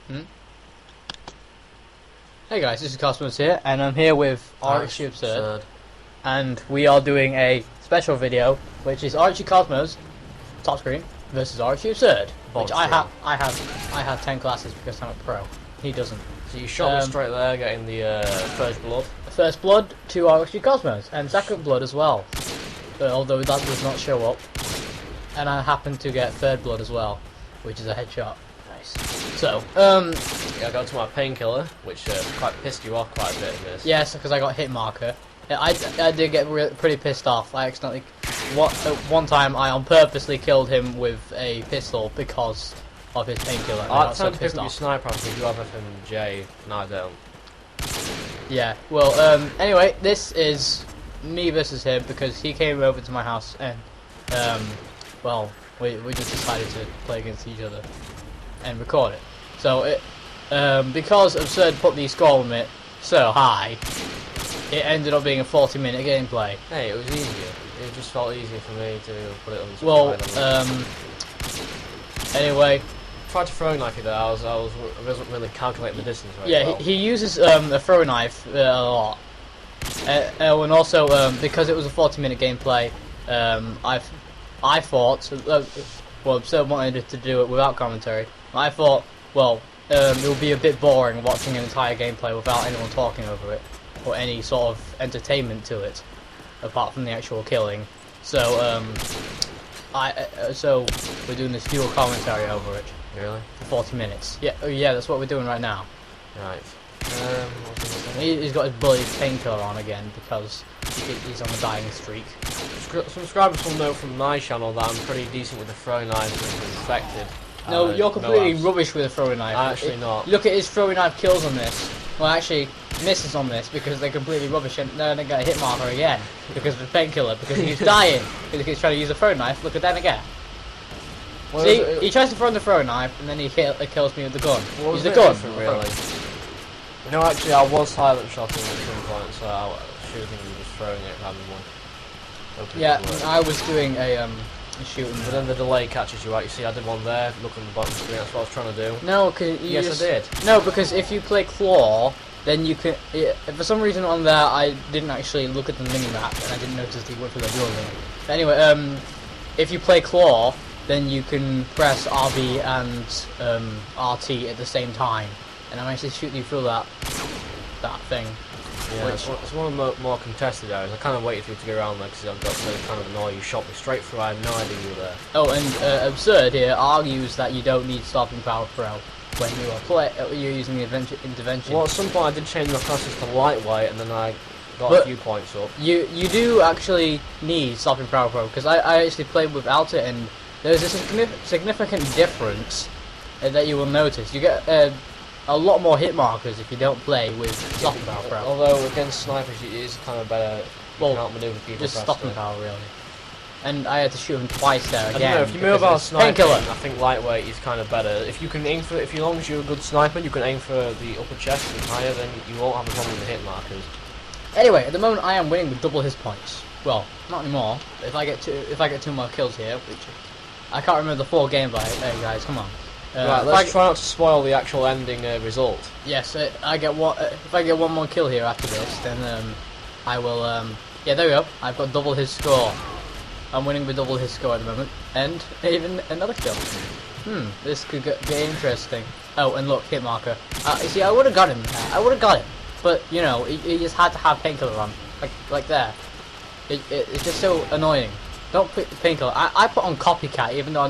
Hmm? Hey guys, this is CoZMos here, and I'm here with RxG AbZzurd, and we are doing a special video, which is RxG CoZMos top screen versus RxG AbZzurd, which I have 10 classes because I'm a pro. He doesn't. So you shot me straight there, getting the first blood. First blood to RxG CoZMos, and second blood as well, although that does not show up. And I happen to get third blood as well, which is a headshot. Nice. So, yeah, I got to my painkiller, which quite pissed you off quite a bit in this. yes, because I got hit marker. I did get pretty pissed off. I accidentally, one time I purposely killed him with a pistol because of his painkiller. I tend to pick up your sniper because you have FMJ, and I don't. Yeah, well, anyway, this is me versus him because he came over to my house and, well, we just decided to play against each other and record it. So, because AbZzurd put the score limit so high, it ended up being a 40-minute gameplay. Hey, it was easier. It just felt easier for me to put it on the Well, anyway, I tried to throw knife it there. I wasn't really calculating the distance right. Yeah, well. he uses a throw knife a lot, and also because it was a 40-minute gameplay, I thought, well, AbZzurd wanted to do it without commentary. I thought, well, it would be a bit boring watching an entire gameplay without anyone talking over it, or any sort of entertainment to it, apart from the actual killing. So, so we're doing this dual commentary over it. Really? For 40 minutes. Yeah, yeah, that's what we're doing right now. Right. He's got his bully painkiller on again because he's on a dying streak. Subscribers will know from my channel that I'm pretty decent with the throwing knife and infected. No, you're completely rubbish with a throwing knife. Actually not. Look at his throwing knife kills on this. Well, actually, misses on this because they're completely rubbish, and then they get a hit marker again because of the painkiller, because he's dying because he's trying to use a throwing knife. Look at that again. What See, he tries to throw the throwing knife, and then he kills me with the gun. Use the gun. Really? No, actually, I was silent shotting at some point, so I was shooting and just throwing it randomly. Yeah, I was doing a shooting. But then the delay catches you out. You see, I did one there. Look on the bottom screen. That's what I was trying to do. No, because yes, I did. No, because if you play claw, then you can. For some reason on there, I didn't actually look at the mini map, and I didn't notice the width of the building. But anyway, if you play claw, then you can press RB and RT at the same time, and I'm actually shooting you through that thing. Yeah, it's one of the more contested areas. I kind of waited for you to get around there because I got so kind of annoyed. You shot me straight through. I had no idea you were there. Oh, and AbZzurd here argues that you don't need stopping power pro when you're using the intervention. Well, at some point I did change my classes to lightweight, and then I got a few points up. You do actually need stopping power pro because I actually played without it, and there's a significant difference that you will notice. You get a lot more hit markers if you don't play with stopping power pro. Although against snipers it is kind of better. You can outmaneuver people. Just stopping power really. And I had to shoot him twice there again. I don't know, if you move out sniping, painkiller. I think lightweight is kind of better. If you can aim for, as long as you're a good sniper, you can aim for the upper chest and higher, then you won't have a problem with the hit markers. Anyway, at the moment I am winning with double his points. Well, not anymore. If I get two more kills here, which I can't remember the full gameplay. Hey guys, come on. Right, let's try not to spoil the actual ending result. Yes, I get one. If I get one more kill here after this, then I will. Yeah, there we go. I've got double his score. I'm winning with double his score at the moment, and even another kill. This could get interesting. Oh, and look, hit marker. You see, I would have got him. I would have got him, but you know, he just had to have painkiller on, like there. It's just so annoying. Don't put painkiller. I put on copycat, even though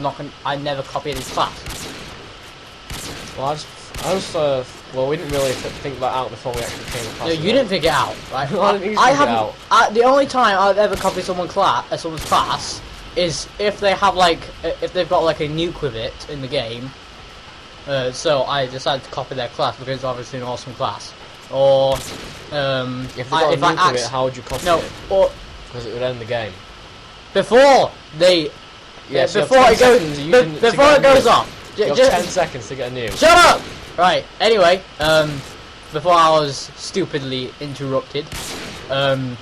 I never copied his class. Well, well, we didn't really think that out before we actually came across. No, you didn't figure it out, right? I haven't. The only time I've ever copied someone's class is if they have if they've got like a nuke with it in the game. So I decided to copy their class because it's obviously an awesome class. Or if they got a nuke with it, how would you copy it? Or because it would end the game. Before they. Yes. Before it goes off. You have 10 seconds to get a nuke. Shut up! Right, anyway, before I was stupidly interrupted, the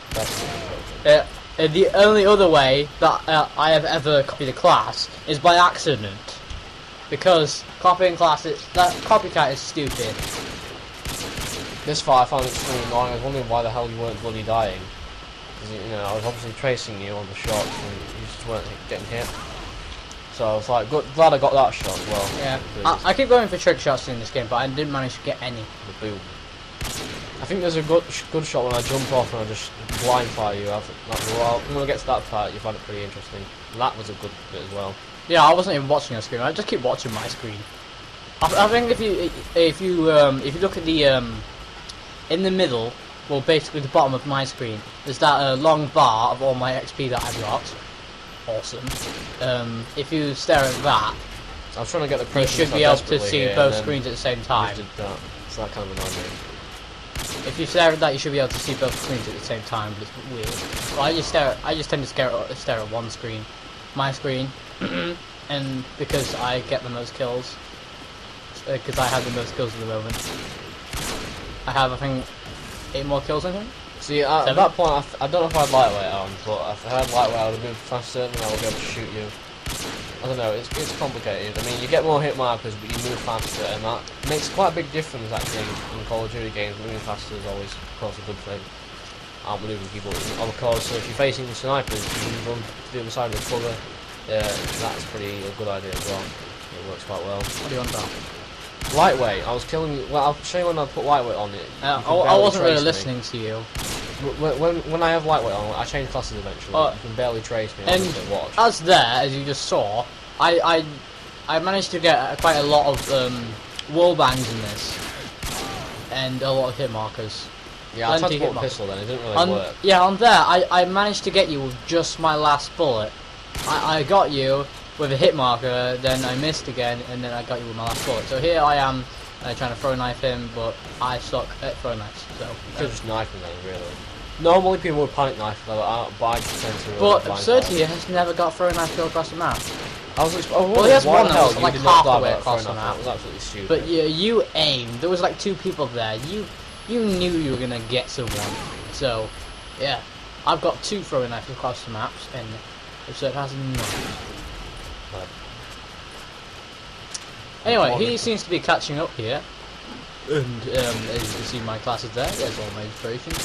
only other way that I have ever copied a class is by accident. because copying classes, that copycat is stupid. This far I found it extremely annoying. I was wondering why the hell you weren't bloody dying. Because, you know, I was obviously tracing you on the shots and you just weren't getting hit. So I was like, glad I got that shot as well. Yeah, I keep going for trick shots in this game, but I didn't manage to get any. The boom. I think there's a good shot when I jump off and I just blind fire you. Well, when I get to that part, you find it pretty interesting. And that was a good bit as well. Yeah, I wasn't even watching your screen. I just keep watching my screen. I think if you look at the in the middle, well, basically the bottom of my screen, there's that long bar of all my XP that I've got. Awesome. If you stare at that, I was trying to get the you should be able to see both screens at the same time. Did that. So that kind of annoyed me. If you stare at that, you should be able to see both screens at the same time, but it's weird. Well, I just tend to stare at one screen, my screen, and because I get the most kills, because I have the most kills at the moment. I have, I think, 8 more kills, I think. See, at that point, I don't know if I had lightweight on, but if I had lightweight, I would have moved faster, and I would be able to shoot you. I don't know, it's complicated. I mean, you get more hit markers, but you move faster, and that makes quite a big difference, actually, in Call of Duty games. Moving faster is always, of course, a good thing. Outmaneuvering people, of course, so if you're facing the snipers, you can run to the other side of the cover. That's pretty a good idea as well. It works quite well. What do you want about? Lightweight, I was killing you. Well, I'll show you when I put lightweight on it. I wasn't really listening to you. When I have lightweight on, I change classes eventually. You can barely trace me. And watch. as you just saw, I managed to get quite a lot of wall bangs in this, and a lot of hit markers. Yeah, I tried to put a pistol then, it didn't really work. Yeah, on there, I managed to get you with just my last bullet. I got you with a hit marker, then I missed again, and then I got you with my last bullet. So here I am trying to throw knife him, but I suck at throwing knives. So you could just knife him then, really. Normally people would panic knife, but I tend to. But AbZzurd here has never got throwing knife kill across the map. Well, he has one that was like half the way across the map. That was absolutely stupid. But you aimed. There was like 2 people there. You knew you were gonna get someone. So yeah, I've got 2 throwing knives across the maps, and AbZzurd has none. Anyway, he seems to be catching up here, and as you can see, my class is there. There's all my inspirations.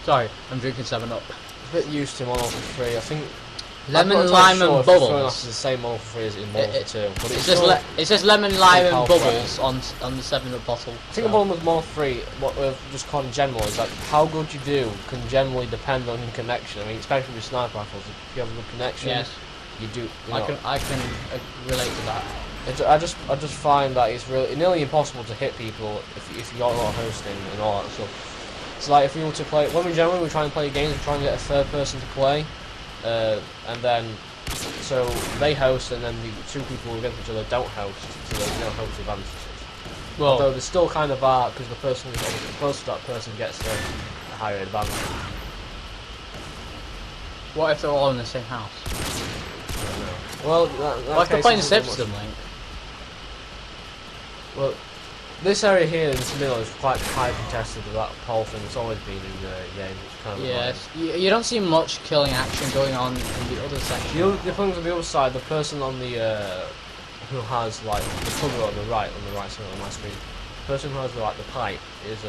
Sorry, I'm drinking 7-Up. A bit used to Model 3. I think lemon, lime, and bubbles. It's the same Model 3 as in Model 2. But it says lemon, lime, and bubbles on the 7-Up bottle. I think the problem with Model 3, what we've just called in general, is that how good you do can generally depend on your connection. I mean, especially with sniper rifles, if you have a good connection, yes, you do. I can relate to that. I just find that it's really nearly impossible to hit people if you're not hosting and all that stuff. It's like if we were to play, when we generally try and play games, we try and get a third person to play, and then so they host and then the 2 people against each other don't host, so there's no host advantages. Well, although there's still kind of are, because the person who's close to that person gets a higher advantage. What if they're all in the same house? Well, like they're playing System Link. Well, this area here in this middle is quite high contested with that pole thing. It's always been in the game. Kind of yes, you don't see much killing action going on in the other section. The things on the other side, the person on the who has like the cover on the right side of my screen, the person who has like the pipe is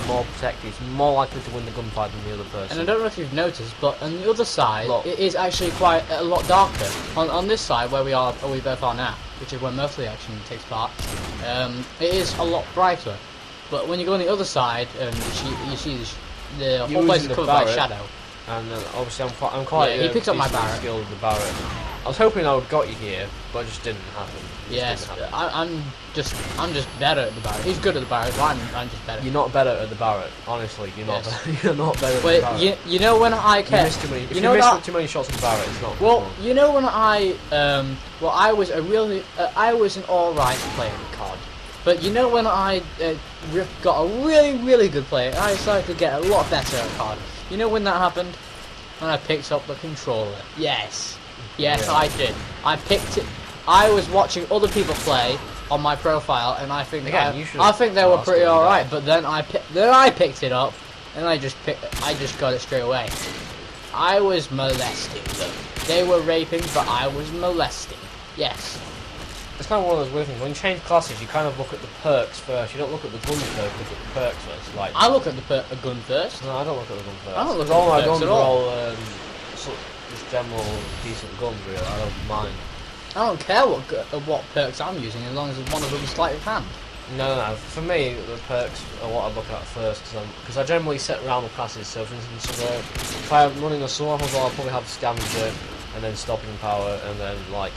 more protected. He's more likely to win the gunfight than the other person. And I don't know if you've noticed, but on the other side, it is actually quite a lot darker. On this side, where we both are now, which is where most of the action takes part, it is a lot brighter. But when you go on the other side, you see the whole place is covered by shadow. And obviously I'm quite he picks up my Barrett. Skilled with the Barrett. I was hoping I would got you here, but it just didn't happen. Yes, I'm just better at the Barrett. He's good at the Barrett, but I'm just better. You're not better at the Barrett, honestly. You're not. You're not better. Wait, at the Barrett. you know when I kept. You missed too many. If you missed too many shots with the Barrett, it's not. Well, you know when I was I was an alright player in COD, but you know when I got a really good player, I started to get a lot better at COD. You know when that happened? When I picked up the controller. Yes, yeah. I did. I picked it. I was watching other people play on my profile, and I think I think they were pretty alright. But then I picked it up, and I just got it straight away. I was molesting them. They were raping, but I was molesting. Yes. it's kind of one of those weird things. When you change classes, you kind of look at the perks first. You don't look at the guns first. You look at the perks first. Like I look at the gun first. no, I don't look at the gun first. I don't look at all the my perks guns at are all. all just general decent guns. Really, I don't mind. I don't care what perks I'm using as long as one of them is sleight of hand. No. For me, the perks are what I look at first because I generally set around the classes. So, for instance, if I'm running a sword rifle, I'll probably have scavenger and then stopping power and then like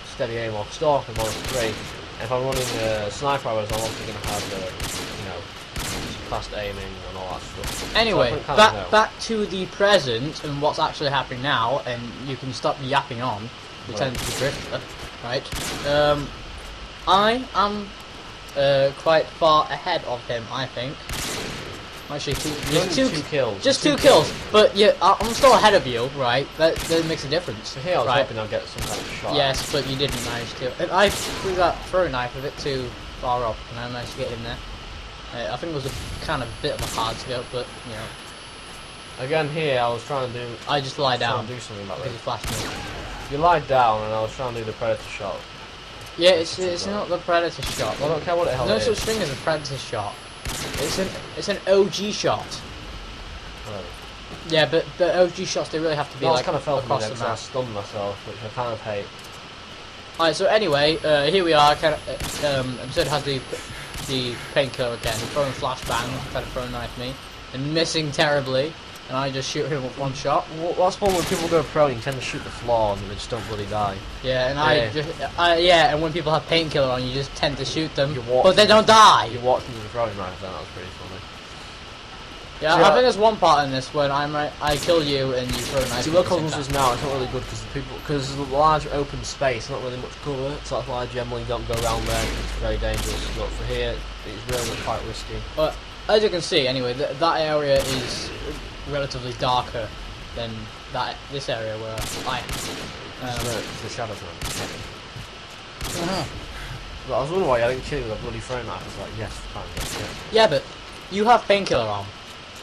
steady aim or stalk and 1 of 3. And if I'm running sniper arrows, I'm also going to have fast aiming and all that stuff. Anyway, so back to the present and what's actually happening now, and you can stop yapping on, pretend to be drifter, right? I am quite far ahead of him, I think. Actually, two kills. Just two kills, but yeah, I'm still ahead of you, right? That makes a difference. So here I was right? hoping I'd get some kind of shot. Yes, but you didn't manage to. And I threw that throwing knife a bit too far up, and I managed to get in there. I think it was a kind of bit of a hard scope, but you know. Again, here I was trying to do. I just lie down. Do something about because this. he flashed me. You lied down, and I was trying to do the predator shot. Yeah, it's not the predator shot. Well, I don't care what the hell There's it no is. such thing as a predator shot. It's an OG shot. Right. Yeah, but the OG shots they really have to be like kind of felt across the because I map. stunned myself, which I kind of hate. Alright, so anyway, here we are. AbZzurd has the painkiller again. He's throwing flashbang, trying to throw a knife at me, and missing terribly. And I just shoot him with one shot. Well, that's one when people go pro, you tend to shoot the floor and they just don't bloody die. Yeah, and and when people have painkiller on, you just tend to shoot them, but they don't die. You watched them with a throwing knife, then that was pretty funny. Yeah, I think there's one part in this when I kill you and you throw a knife. See, where CoZMos is now, it's not really good because there's a large open space, not really much cover, so that's why I generally don't go around there. It's very dangerous. But for here, it's really quite risky. But as you can see, anyway, that area is relatively darker than this area where I am. The shadows around. But I was wondering why I didn't kill you with a bloody throwing knife. I was like, yes, fine, yeah, but you have painkiller on.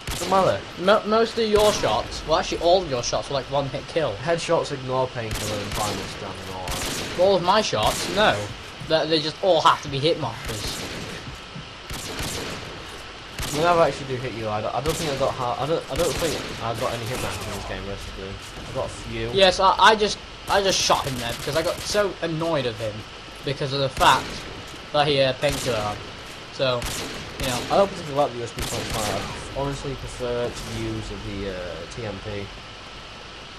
Doesn't matter. Most of your shots, well actually all of your shots were like one hit kill. Headshots ignore painkiller and final stand and all that. All of my shots, no. They just all have to be hit markers. When I actually do hit you, I don't think I got I don't think I got any hit markers in this game. Basically, I got a few. Yes, I just shot him there because I got so annoyed of him because of the fact that he had painkiller on. So, you know. I don't particularly like the USB .5. I honestly prefer to use the TMP.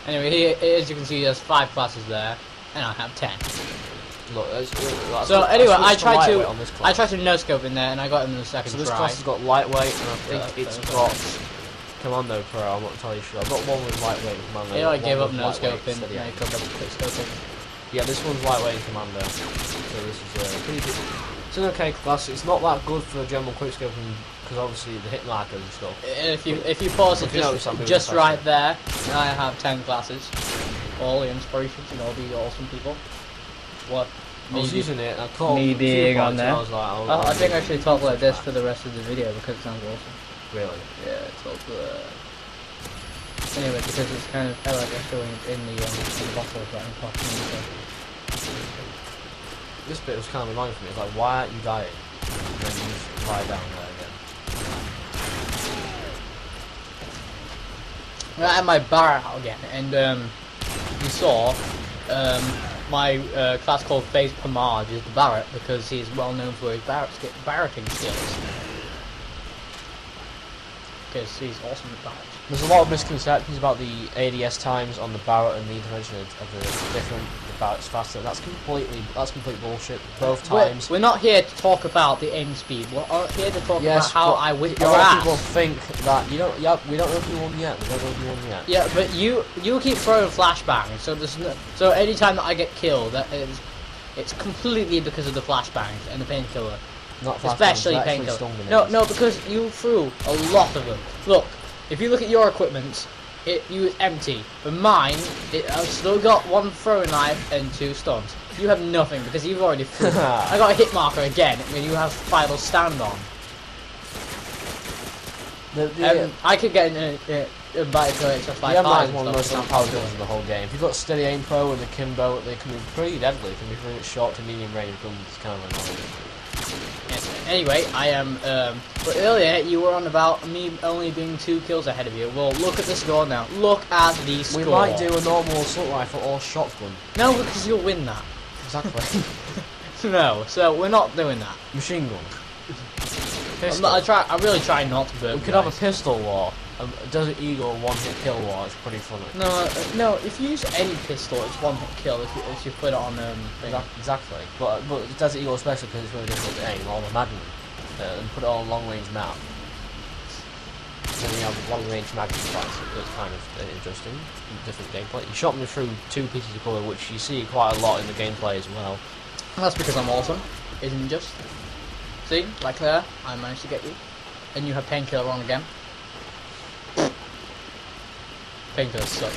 Anyway, here, as you can see, there's 5 classes there, and I have 10. Look, so anyway, I tried to no no scope in there, and I got him in the second try. So this try. class has got lightweight, and I think it's got Commando Pro. I'm not entirely sure. I've got one with lightweight and Commando. Yeah, I gave up no scoping, and I got quick scoping. Yeah, this one's lightweight and Commando. So this is pretty good. It's an okay class. It's not that good for general quick scoping because obviously the hit markers and stuff. If you pause it just right there, I have 10 classes. All the inspirations and all the awesome people. What? I was using it and I called me being on there. I was like, I think I should talk like this for the rest of the video because it sounds awesome. Really? Yeah, it's all good. Anyway, because it's kind of like echoing in the bottle that I'm talking. This bit was kind of annoying for me. It's like, why aren't you dying? And then you just lie down there again. I had my Barrett out again, and you saw my class called Phase Pomage is the Barrett because he's well known for his barretting skills. Because he's awesome at Barrett. There's a lot of misconceptions about the ADS times on the Barrett and the intervention of the different. The Barrett's faster. That's complete bullshit. Both times. We're not here to talk about the aim speed. We're here to talk about how I whip your ass. A lot of ass. people think that you don't. Yeah, we don't know if you won yet. We don't know if you won yet. Yeah, but you keep throwing flashbangs. So there's so any time that I get killed, it's completely because of the flashbangs and the painkiller. Not flashbangs, especially painkiller. No, because you threw a lot of them. Look, if you look at your equipment, it was empty. But mine, I've still got 1 throwing knife and 2 stuns. You have nothing because you've already threw. I got a hit marker again, and you have final stand on. I could get back to it's just like the M9 five is one of the most overpowered guns in the whole game. If you've got Steady Aim Pro and the Kimbo, they can be pretty deadly. They can be pretty short to medium range guns. It's kind of annoying. Yes. Anyway, I am. But earlier you were on about me only being 2 kills ahead of you. Well, look at the score now. Look at the score. We might do a normal assault rifle or shotgun. No, because you'll win that. Exactly. No, so we're not doing that. Machine gun. I really try not to burn. We could have a pistol war. A Desert Eagle one-hit kill war. It's pretty funny. No. If you use any pistol, it's 1-hit kill. If you put it on Exactly. But Desert Eagle especially because it's really difficult to aim. Or the Magnum, and put it on a long-range map. Then you have long-range Magnum fights. It's kind of interesting, different gameplay. You shot me through 2 pieces of cover, which you see quite a lot in the gameplay as well. That's because I'm awesome, isn't it just? See, like there, I managed to get you, and you have painkiller on again. Painkillers suck.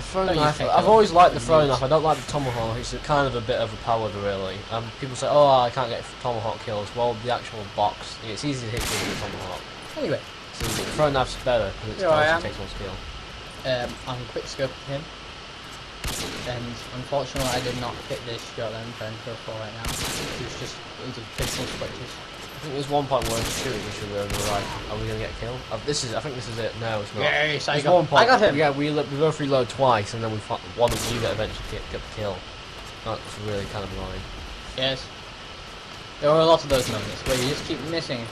Throwing knife. I've always liked the throwing knife. I don't like the tomahawk. It's kind of a bit overpowered, really. People say, "Oh, I can't get tomahawk kills." Well, the actual box, it's easy to hit with the tomahawk. Anyway, so the throwing knife's better because it takes more skill. I'm quick scoping him, and unfortunately, I did not hit this shot that I'm trying to go for right now. It's just into pistol switches. I think there's one point where we're shooting each other and we're like, are we going to get killed? I think this is it. No, it's not. Yes, I got him. Yeah, we both reload twice and then one of you that eventually get the kill. That's really kind of annoying. Yes. There are a lot of those moments where you just keep missing.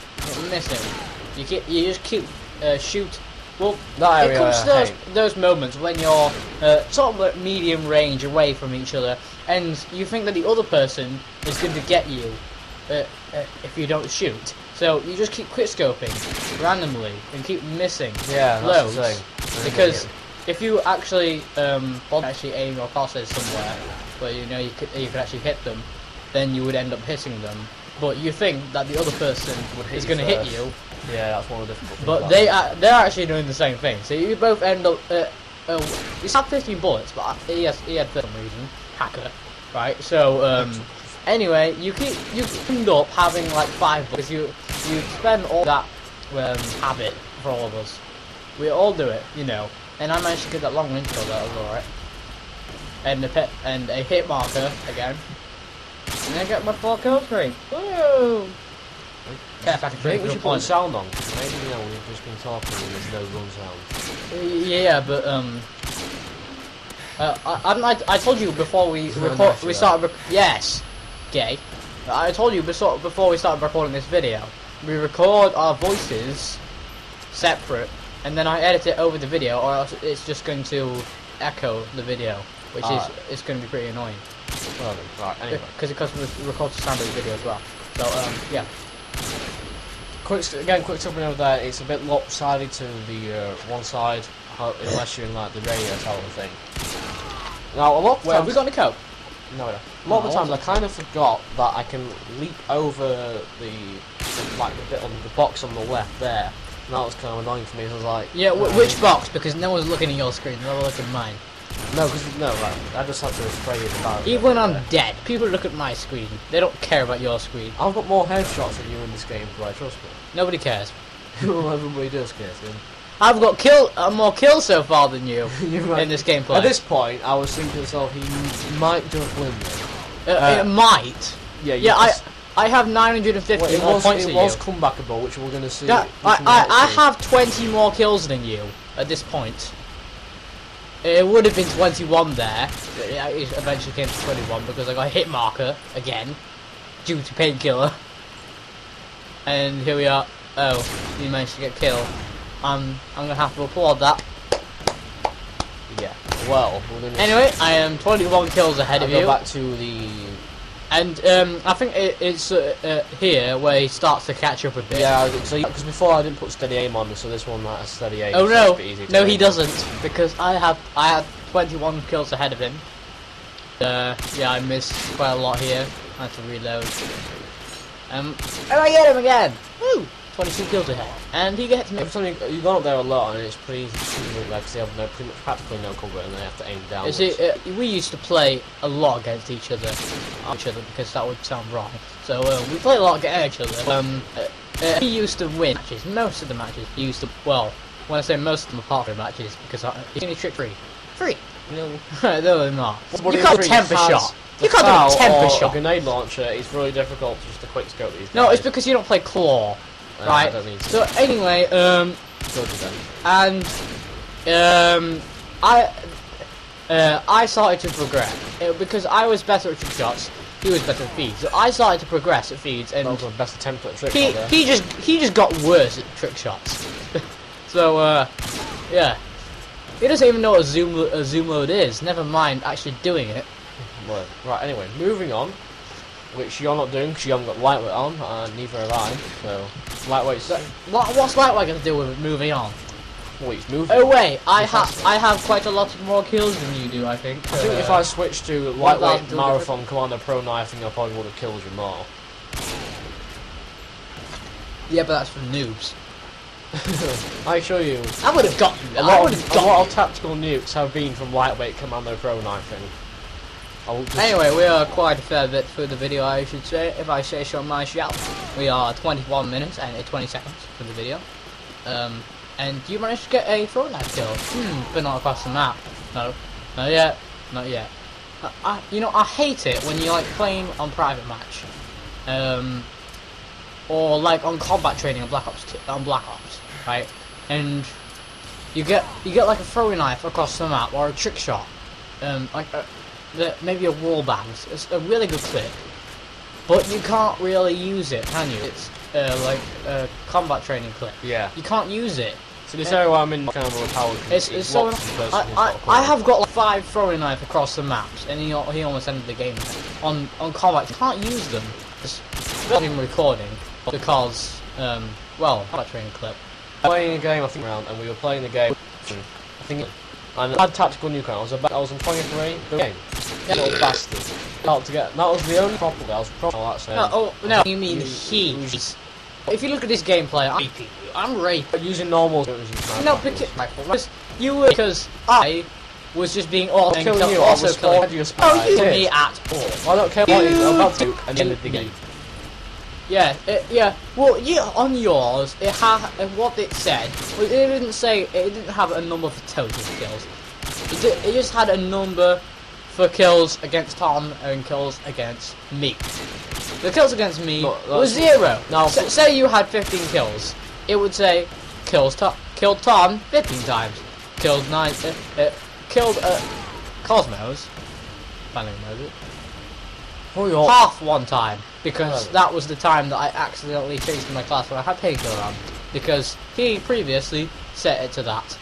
You just keep shoot. Well, that area, it comes to those moments when you're sort of at medium range away from each other, and you think that the other person is going to get you if you don't shoot. So you just keep quick scoping randomly and keep missing loads. Because if you actually aim your crosshairs somewhere where you know you could actually hit them, then you would end up hitting them. But you think that the other person is going to hit you. Yeah, that's one of the difficult things. But they're actually doing the same thing. So you both end up. You have 15 bullets, but he had for some reason hacker, right? So anyway, you end up having like 5 bullets. You spend all that habit for all of us. We all do it, you know. And I managed to get that long range kill. That was alright. And a hit marker again. And I get my 4 kill streak. Woo! I think we should put a sound on. Maybe we've just been talking and there's no run sound. Yeah, but I told you before we started. Yes, gay. I told you before we started recording this video. We record our voices separate, and then I edit it over the video, or else it's just going to echo the video, which is going to be pretty annoying. Well, right, anyway. Because it records the sound of the video as well. So yeah. Quick jumping over there, it's a bit lopsided to the one side, unless you're in like the radio tower thing. Now, a lot of times... have we got any coke? No, a lot of the times I kind of forgot that I can leap over the bit on the box on the left there. And that was kind of annoying for me, so I was like... Yeah, which box? Because no one's looking at your screen, they're all looking at mine. No, I just have to spray you the barrel. Even when I'm dead, people look at my screen. They don't care about your screen. I've got more headshots than you in this game, right? Trust me. Nobody cares. Everybody does care, so. I've got more kills so far than you in this gameplay. At this point, I was thinking to myself, he might just win this. It might. Yeah, I have 950 more points than you. It was comebackable, which we're going to see. Yeah, I have 20 more kills than you at this point. It would have been 21 there, but it eventually came to 21 because I got a hit marker again, due to painkiller. And here we are. Oh, you managed to get killed. I'm gonna have to applaud that. Yeah. Well. Anyway, I am 21 kills ahead of you. Go back to the. And I think it's here where he starts to catch up a bit. Yeah, because before I didn't put steady aim on, so this one has steady aim. Oh no, no, he doesn't, because I had 21 kills ahead of him. Yeah, I missed quite a lot here. I have to reload. And I get him again. Woo! 22 kills ahead, and he gets me. Every time you've gone up there a lot, and it's pretty easy to shoot them there because they have pretty much practically no cover, and they have to aim downwards. You see, we used to play a lot against each other because that would sound wrong. So we play a lot against each other. He used to win matches. Most of the matches he used to. Well, when I say most of them apart from matches, because it's only trick free. Free. No. No, they're not. Somebody You can't three temper has shot. the You can't do foul a temper or shot. A grenade launcher. It's really difficult to just to quick scope these guys. No, it's because you don't play claw, I right? don't need to. So anyway, Good then. and I started to progress because I was better at trick shots. He was better at feeds. So I started to progress at feeds, and That was my best attempt at a trick shot there. he just got worse at trick shots. So yeah, he doesn't even know what a zoom load is. Never mind actually doing it. Well, right, anyway, moving on, which you're not doing because you haven't got lightweight on, and neither have I, so lightweight's... What's lightweight going to do with it moving on? Well, he's moving. Oh wait, I have quite a lot more kills than you do, I think. I think if I switched to lightweight marathon Commander Pro Knifing, I probably would have killed you more. Yeah, but that's for noobs. I assure you, I would have got you. a lot of tactical nukes have been from lightweight Commando Pro Knifing. Anyway, we are quite a fair bit through the video, I should say, if I say so myself. We are 21 minutes and 20 seconds for the video. And you managed to get a throw knife kill, but not across the map. No, not yet, not yet. You know, I hate it when you're like playing on private match, or like on combat training on Black Ops, right? And you get like a throwing knife across the map or a trick shot, maybe a wall bang. It's a really good clip, but you can't really use it, can you? It's like a combat training clip. Yeah. You can't use it. So this area I'm in kind of overpowered. It's so I have got like 5 throwing knife across the maps, and he almost ended the game on combat. You can't use them. It's not even recording because well, combat training clip. Playing a game I think around, and we were playing the game. I think, and I had tactical nuke on. I was on 23. Good game. Yeah. Little bastard. That was the only problem. I was probably that same. No, you mean he's. If you look at this gameplay, I'm raping. Using normal. No, because I was just being also killing you. Oh, you me at all. I don't care what I'm about to and end the game. Yeah, yeah. Well, yeah. On yours, it had what it said. Well, it didn't say. It didn't have a number for total kills. It just had a number for kills against Tom and kills against me. The kills against me was 0. Now, say you had 15 kills, it would say killed Tom 15 times, killed CoZMos, half one time, because that was the time that I accidentally changed my class when I had painkiller on, because he previously set it to that.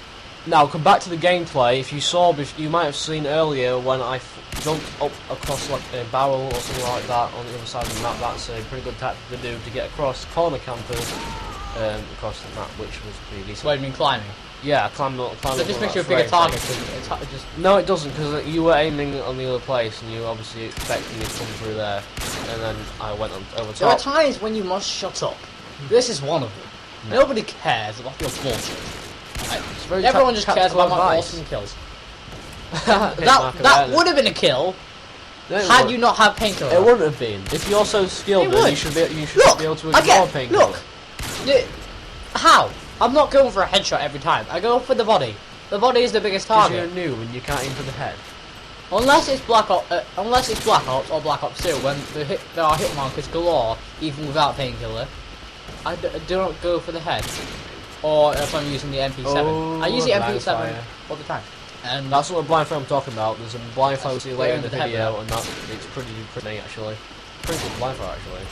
Now, come back to the gameplay. If you saw, you might have seen earlier when I jumped up across like a barrel or something like that on the other side of the map. That's a pretty good tactic to do to get across corner campers across the map, which was pretty decent. What do you mean climbing? Yeah, climbing. So it just makes you a bigger target. No, it doesn't, because you were aiming on the other place and you were obviously expecting it to come through there, and then I went over top. There are times when you must shut up. This is one of them. No. Nobody cares about your bullshit. Everyone just cares about my awesome kills. that would have been a kill had you not had painkiller. It wouldn't have been. If you're so skilled, then you should be able to ignore painkiller. Look, how? I'm not going for a headshot every time. I go for the body. The body is the biggest target. Because you're new and you can't aim for the head. Unless it's Black Ops or Black Ops 2, when there are hit markers galore, even without painkiller, I do not go for the head. Or if I'm using the MP7. I use the MP7 all the time. And that's what a blind fire I'm talking about. There's a blind fire see later in the video, and it's pretty actually. Pretty good blind fire actually.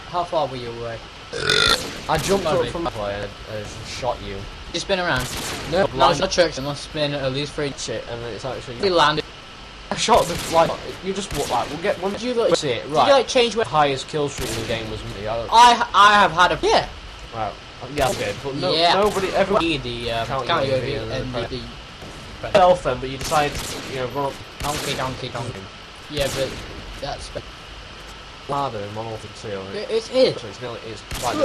How far were you away? I jumped up from that way and shot you. You spin around. No, it's not tricks. It must spin at least 3 shit, and then it's actually. You landed. I shot the like. You just like we'll get one. Did you like see it right? Did you like change where highest kill streak in the game was me? I have had a Wow. Yeah, okay, but nobody ever the counter UAV and the health then, but you decide run up donkey. Yeah, but that's harder in Modern Warfare 2. It is. So it's like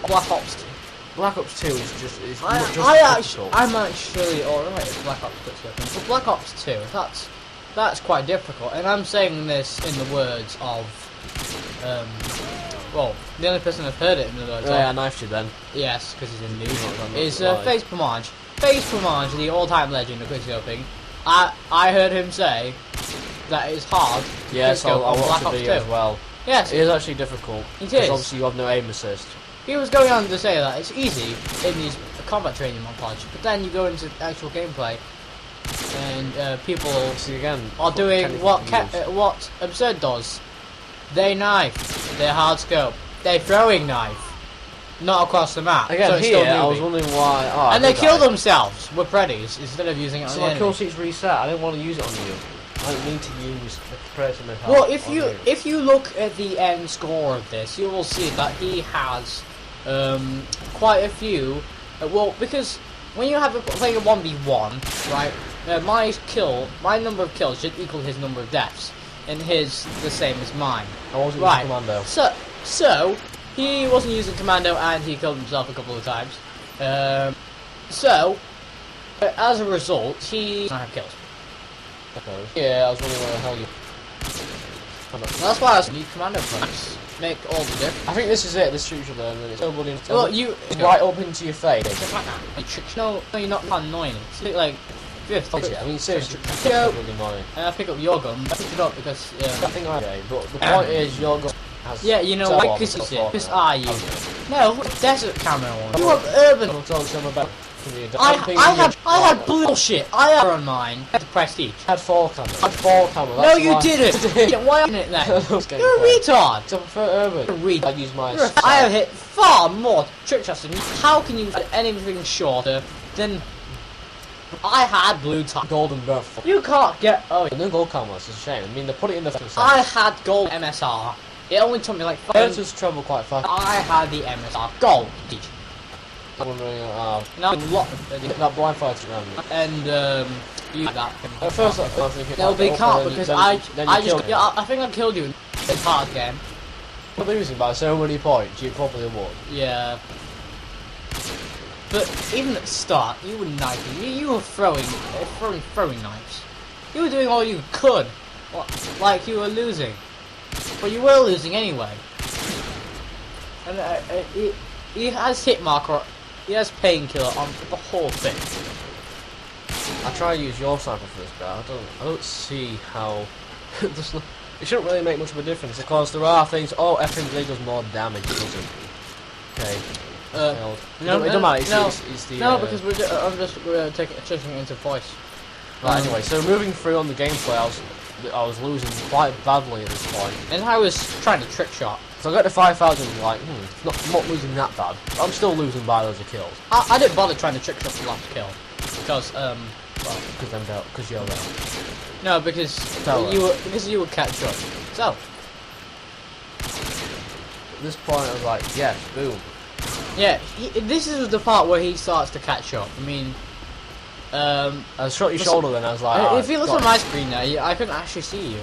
Black Ops 2. Black Ops 2 is just I'm actually alright at Black Ops 2, but Black Ops 2 that's quite difficult, and I'm saying this in the words of well, the only person I've heard it in the world. Oh, yeah, I knifed you then. Yes, because he's in the Not news. Is right. Face Pomage. Face Pomage, the all-time legend of quickscoping. I heard him say that it's hard. To Yes, I quickscope on Black watched the Ops video 2. as well. Yes, It is actually difficult. It Because is. obviously you have no aim assist. he was going on to say that it's easy in these combat training montage, but then you go into actual gameplay, and people See again. are doing technically what confused. what AbZzurd does. They knife, they hard scope, they throwing knife, not across the map. Again, so it's here, still I was moving. wondering why... Oh, And they did kill I? themselves with Preddies instead of using it on So the my enemy. kill sheet's reset. I didn't want to use it on you. I don't need to use the Predator mentality Well, if on you if you look at the end score of this, you will see that he has quite a few. Well, because when you have playing a 1v1, right? My number of kills should equal his number of deaths, and his the same as mine. I wasn't Right. using Commando. So he wasn't using commando, and he killed himself a couple of times. As a result, he doesn't have kills. Okay. Yeah, I was wondering where the hell you... That's why I need commando points. Make all the difference. I think this is it, this shoots you there, and then it's so bloody... Well, you right up into your face. No, you're not annoying. It's a bit like fifth. I mean, seriously, it's Yo. so bloody annoying. And I pick up your gun. I picked it up because I think I do, but the point is, your gun has... yeah, you know so why? on, Because so you see, forth. because are you? No, desert camo one. You have urban. I'll tell you something about... I had bullshit. I had on mine. I had the prestige. I had 4 camo. I had 4 camo. No, That's you why- didn't. Why isn't it then? Those You're a gameplay. retard. So I prefer urban. You're a retard. I'd use my... I have hit far more trick shots than you. How can you hit anything shorter than I had blue top? golden breath. You can't get. Oh, No gold camo, it's a shame. I mean, they put it in the... I had gold MSR. It only took me like 5 Predators travel quite fast. I had the MSR gold. I'm wondering, Now that blind fighter around me. and you had that. At first, I was thinking... No, they okay, can't then because then I you just killed me. yeah, I think I killed you in this hard game. You're losing by so many points, you probably won. Yeah. But even at the start, you were knifing. You were throwing knives. You were doing all you could, like you were losing, but you were losing anyway. And he has hit marker, he has painkiller on the whole thing. I try to use your sniper for this guy. I don't see how. It shouldn't really make much of a difference because there are things. Oh, FMJ does more damage. It doesn't. Okay. No, it don't matter. no, It's the, no, because I'm just taking it into voice. Right, anyway, so moving through on the gameplay, I was losing quite badly at this point. And I was trying to trick shot. So I got to 5,000, like, not losing that bad. I'm still losing by loads of kills. I didn't bother trying to trick shot the last kill because well, Because you're there. no, because Tell you were catch up. So At this point, I was like, yes, boom. yeah, this is the part where he starts to catch up. I mean, I shot your listen, shoulder then, I was like, if you look at my screen now, I couldn't actually see you.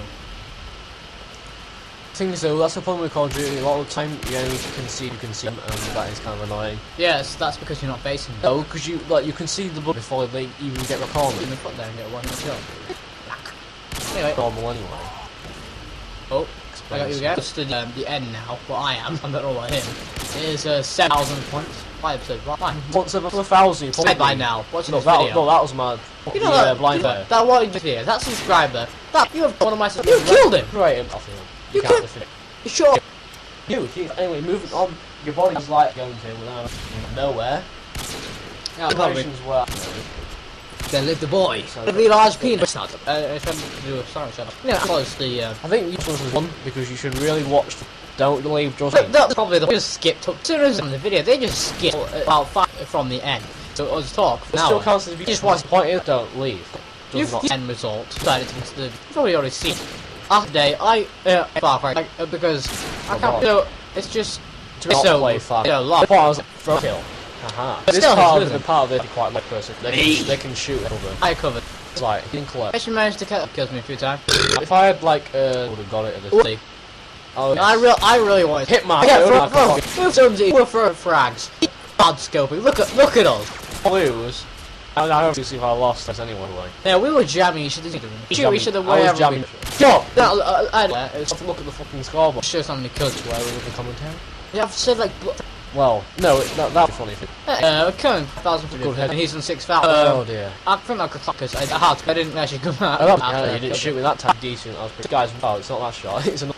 Things though, that's the problem with Call of Duty. A lot of the time, you only can see them, and that is kind of annoying. Yes, that's because you're not facing them. No, because you can see the blood before they even get recalled. Let me put there and get one shot. Anyway, Normal anyway. oh, I got you again. Just the end now. Well, I am. I don't know about him. It is 7,000 points. 5 episodes. Right. Once over 1,000, Subscribe by now. Watching No, this video. that was my You know blind fire. that one video. That subscriber. That you have one of my subscribers. You killed him. Right, off him. You can't killed- lift it. Sure. Anyway, moving on. Your body's like going to without nowhere. Yeah, probably. Situations where Then live the boy. So- The large penis. It's trying to do a sorry, shut up. Yeah, that was the. I think each one was one because you should really watch. Don't leave just. That's probably the just skipped up. As soon as in the video, they just skipped about 5 from the end. So it was talk. It still counts as if you just watch. watch. The point is, don't leave. You've Does not. end result. Decided to you've probably already seen. After day, Far Cry because I Oh, can't. God. You know, it's just To not play far. You know, The lot. point I was like, throw a kill. Haha. This Still, part he's of the losing. part of it is quite like person. They can shoot over. I covered. It's like in collect. Actually managed to kills me a few times. If I had like would have got it at this. See. Oh, I really wanted hit my yeah, we're frags. Bad scoping. Look at us. lose. I don't see if I lost this anyway. Yeah, we were jamming. You should have done. We should have. I was jamming. Stop! Let's look at the fucking scoreboard. Show how many kills. Where we with the commentary? Yeah, I've said like. Well, no, that'd be funny. We're coming 1,000 Good head. and he's on 6,000. Oh dear. I think I could fuck us. I didn't actually come out. Yeah, you didn't shoot me that time. Decent. I was pretty. Guys, wow, it's not that shot. It's another.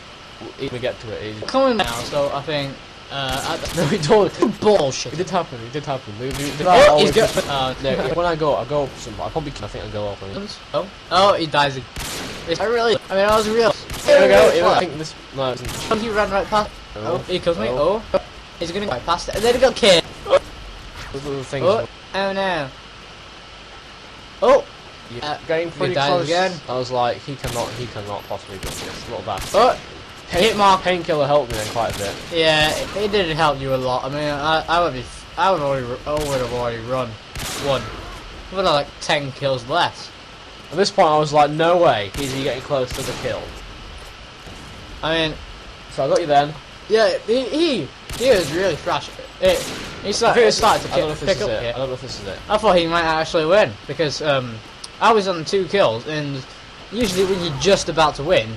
We get to it. Easy. Coming now, so I think. No, it don't. Bullshit. It did happen. It did happen. Oh, he's good. No, when I go somewhere. I probably can. I think I go off. Oh, he dies. I was real. Here we go. I think this. No, it isn't. He ran right past. Oh, he kills me. Oh, he's gonna go right past it, and then he got killed. Those little things. Oh no. Oh. Yeah, getting pretty close. Again. I was like, he cannot possibly do this. Little bastard. Oh. Hit mark. Painkiller helped me then quite a bit. Yeah, it didn't help you a lot. I mean, I would have already run one. I would have like 10 kills less. At this point, I was like, no way, he's getting close to the kill. I mean, so I got you then. Yeah, he was really fresh. He started to pick up. I don't know if this is it. I thought he might actually win because I was on 2 kills, and usually when you're just about to win,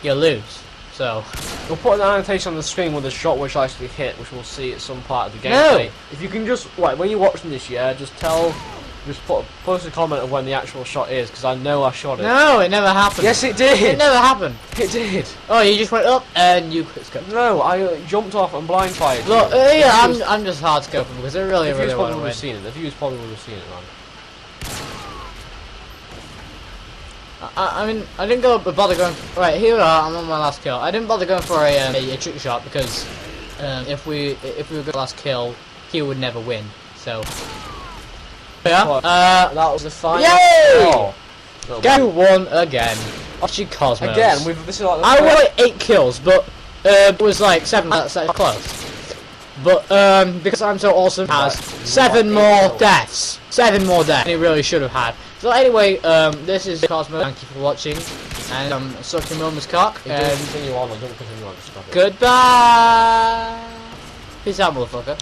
you lose. So we'll put an annotation on the screen with the shot which actually hit, which we'll see at some part of the gameplay. No. If you can just when you're watching this, post a comment of when the actual shot is, because I know I shot it. No, it never happened. Yes, it did. It never happened. It did. Oh, you just went up and you quickscope. No, I jumped off and blind fired. Look, yeah, I'm just hard scoping because I really want to win. The viewers probably would have seen it, man. I mean, I didn't bother going. Right, here we are. I'm on my last kill. I didn't bother going for a trick shot because if we were going last kill, he would never win. So yeah, that was the final. Yay! Oh, Guy won again. RxG CoZMos. Again, this is like I won like 8 kills, but it was like 7. That's close. But because I'm so awesome, has 7 more deaths. 7 more deaths. He really should have had. So anyway, this is CoZMos. Thank you for watching, and suck your mum's cock. Don't continue on. Don't continue on. Goodbye. Peace out, motherfucker.